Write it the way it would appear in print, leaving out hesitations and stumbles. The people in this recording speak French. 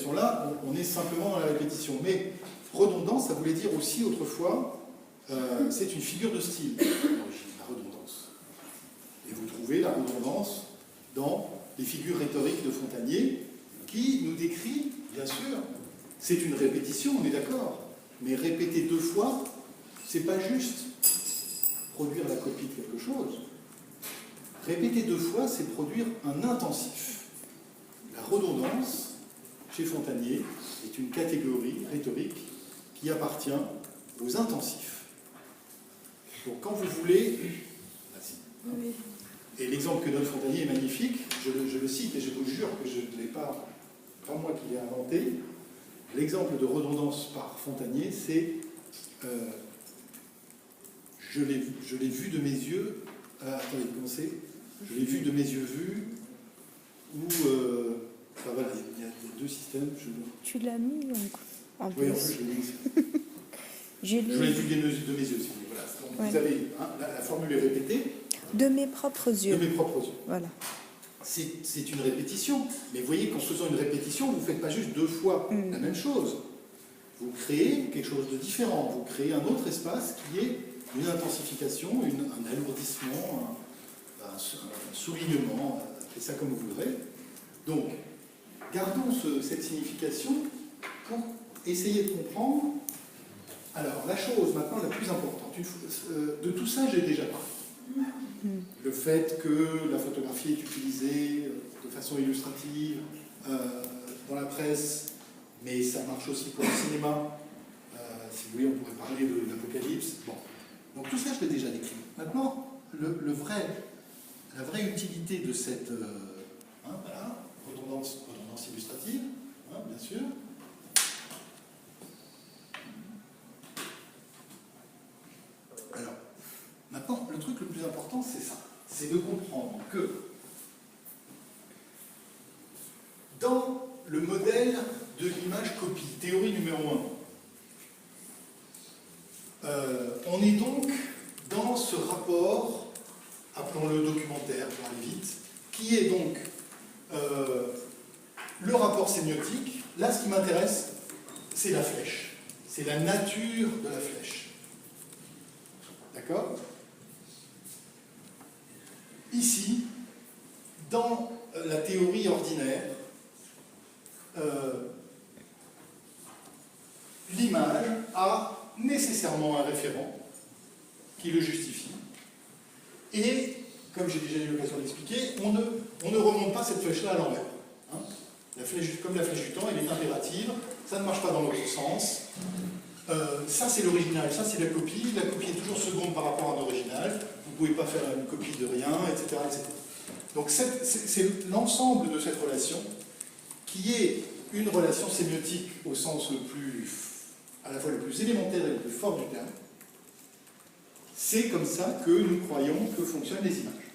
situation-là, on est simplement dans la répétition. Mais redondance, ça voulait dire aussi autrefois, c'est une figure de style, l'origine, la redondance. Et vous trouvez la redondance dans les figures rhétoriques de Fontanier, qui nous décrit, bien sûr, c'est une répétition, on est d'accord, mais répéter deux fois, c'est pas juste produire la copie de quelque chose. Répéter deux fois, c'est produire un intensif. La redondance, chez Fontanier, est une catégorie rhétorique qui appartient aux intensifs. Donc quand vous voulez... Oui. Et l'exemple que donne Fontanier est magnifique, je le cite et je vous jure que je ne l'ai pas moi qui l'ai inventé. L'exemple de redondance par Fontanier, c'est je l'ai vu de mes yeux, attendez, comment c'est? Je l'ai vu de mes yeux vus, ou enfin voilà, il y a deux systèmes. Tu l'as mis en plus. Oui, en plus, je l'ai mis. Je l'ai vu de mes yeux, si vous voulez. Voilà. Donc, ouais. vous avez, hein, la formule est répétée. De mes propres yeux. De mes propres yeux. Voilà. C'est une répétition. Mais vous voyez qu'en faisant une répétition, vous ne faites pas juste deux fois la même chose. Vous créez quelque chose de différent. Vous créez un autre espace qui est une intensification, un alourdissement, un soulignement, appelez ça comme vous voudrez. Donc, gardons cette signification pour essayer de comprendre. Alors, la chose maintenant la plus importante, de tout ça j'ai déjà parlé. Le fait que la photographie est utilisée de façon illustrative dans la presse, mais ça marche aussi pour le cinéma. Si vous voulez, on pourrait parler de l'Apocalypse. Bon. Donc tout ça, je l'ai déjà décrit. Maintenant, la vraie utilité de cette voilà, redondance illustrative, hein, bien sûr. Alors, maintenant, le truc le plus important, c'est ça. C'est de comprendre que dans le modèle de l'image copie, théorie numéro 1, on est donc dans ce rapport, appelons-le documentaire pour aller vite, qui est donc le rapport sémiotique. Là, ce qui m'intéresse, c'est la flèche. C'est la nature de la flèche. D'accord ? Ici, dans la théorie ordinaire, l'image a nécessairement un référent qui le justifie. Et, comme j'ai déjà eu l'occasion d'expliquer, on ne remonte pas cette flèche-là à l'envers. Hein. Comme la flèche du temps, elle est impérative, ça ne marche pas dans l'autre sens. Ça, c'est l'original, ça, c'est la copie. La copie est toujours seconde par rapport à l'original. Vous ne pouvez pas faire une copie de rien, etc. etc. Donc, c'est l'ensemble de cette relation qui est une relation sémiotique au sens à la fois le plus élémentaire et le plus fort du terme. C'est comme ça que nous croyons que fonctionnent les images.